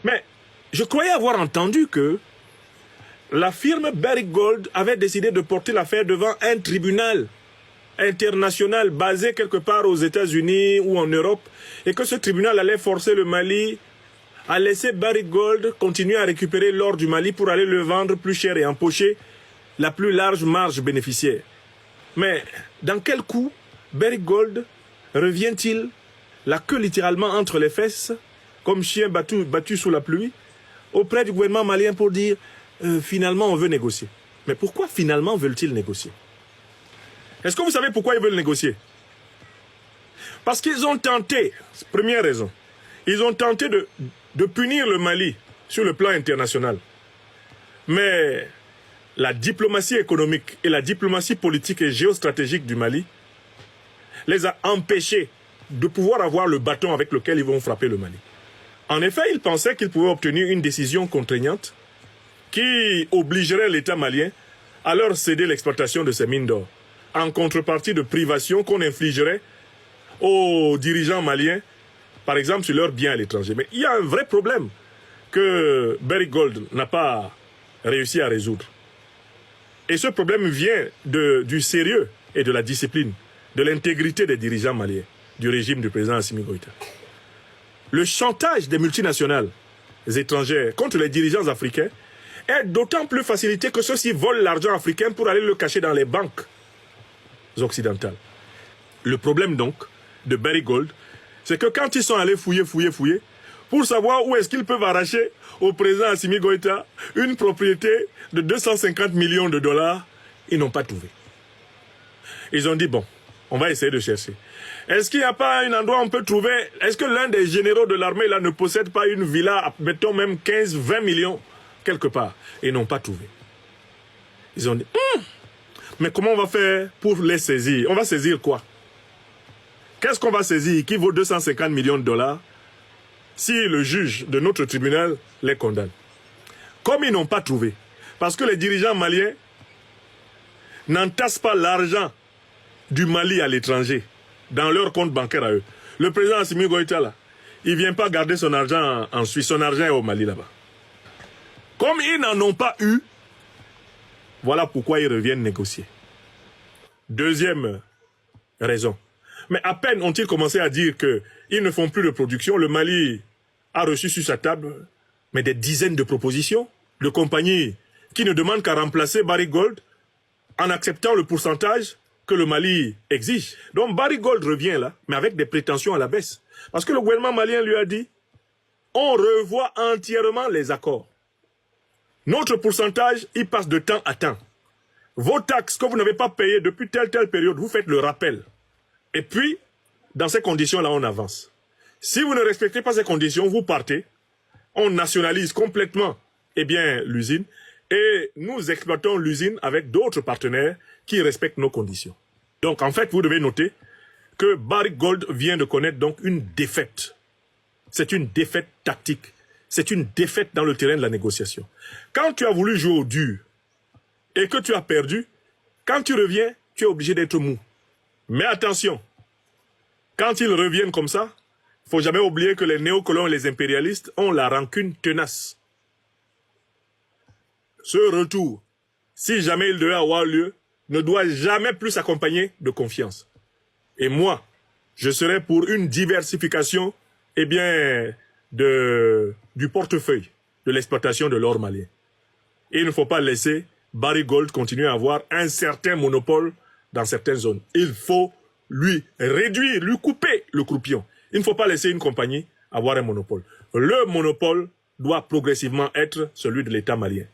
Mais je croyais avoir entendu que la firme Barrick Gold avait décidé de porter l'affaire devant un tribunal international basé quelque part aux États-Unis ou en Europe et que ce tribunal allait forcer le Mali à laisser Barrick Gold continuer à récupérer l'or du Mali pour aller le vendre plus cher et empocher la plus large marge bénéficiaire. Mais dans quel coup Barrick Gold revient-il la queue littéralement entre les fesses, comme chien battu sous la pluie, auprès du gouvernement malien pour dire finalement on veut négocier. Mais pourquoi finalement veulent-ils négocier? Est-ce que vous savez pourquoi ils veulent négocier? Parce qu'ils ont tenté, première raison, ils ont tenté de punir le Mali sur le plan international. Mais la diplomatie économique et la diplomatie politique et géostratégique du Mali les a empêchés de pouvoir avoir le bâton avec lequel ils vont frapper le Mali. En effet, ils pensaient qu'ils pouvaient obtenir une décision contraignante qui obligerait l'État malien à leur céder l'exploitation de ces mines d'or, en contrepartie de privations qu'on infligerait aux dirigeants maliens, par exemple sur leurs biens à l'étranger. Mais il y a un vrai problème que Barrick Gold n'a pas réussi à résoudre. Et ce problème vient du sérieux et de la discipline, de l'intégrité des dirigeants maliens, du régime du président Assimi Goïta. Le chantage des multinationales étrangères contre les dirigeants africains est d'autant plus facilité que ceux-ci volent l'argent africain pour aller le cacher dans les banques occidentales. Le problème donc de Barrick Gold, c'est que quand ils sont allés fouiller, pour savoir où est-ce qu'ils peuvent arracher au président Assimi Goïta une propriété de 250 millions de dollars, ils n'ont pas trouvé. Ils ont dit, bon, on va essayer de chercher. Est-ce qu'il n'y a pas un endroit où on peut trouver... Est-ce que l'un des généraux de l'armée là ne possède pas une villa, mettons même 15, 20 millions, quelque part? Ils n'ont pas trouvé. Ils ont dit, mais comment on va faire pour les saisir? On va saisir quoi? Qu'est-ce qu'on va saisir qui vaut 250 millions de dollars si le juge de notre tribunal les condamne? Comme ils n'ont pas trouvé, parce que les dirigeants maliens n'entassent pas l'argent du Mali à l'étranger, dans leur compte bancaire à eux. Le président Assimi Goïta, là, il ne vient pas garder son argent en Suisse, son argent est au Mali là-bas. Comme ils n'en ont pas eu, voilà pourquoi ils reviennent négocier. Deuxième raison. Mais à peine ont-ils commencé à dire qu'ils ne font plus de production, le Mali a reçu sur sa table mais des dizaines de propositions de compagnies qui ne demandent qu'à remplacer Barrick Gold en acceptant le pourcentage que le Mali exige. Donc Barrick Gold revient là, mais avec des prétentions à la baisse. Parce que le gouvernement malien lui a dit, on revoit entièrement les accords. Notre pourcentage, il passe de temps à temps. Vos taxes que vous n'avez pas payées depuis telle période, vous faites le rappel. Et puis, dans ces conditions-là, on avance. Si vous ne respectez pas ces conditions, vous partez. On nationalise complètement l'usine et nous exploitons l'usine avec d'autres partenaires qui respectent nos conditions. Donc, en fait, vous devez noter que Barrick Gold vient de connaître donc une défaite. C'est une défaite tactique. C'est une défaite dans le terrain de la négociation. Quand tu as voulu jouer au dur et que tu as perdu, quand tu reviens, tu es obligé d'être mou. Mais attention, quand ils reviennent comme ça, il ne faut jamais oublier que les néocolons et les impérialistes ont la rancune tenace. Ce retour, si jamais il devait avoir lieu, ne doit jamais plus s'accompagner de confiance. Et moi, je serais pour une diversification du portefeuille de l'exploitation de l'or malien. Et il ne faut pas laisser Barrick Gold continuer à avoir un certain monopole dans certaines zones. Il faut lui réduire, lui couper le croupion. Il ne faut pas laisser une compagnie avoir un monopole. Le monopole doit progressivement être celui de l'État malien.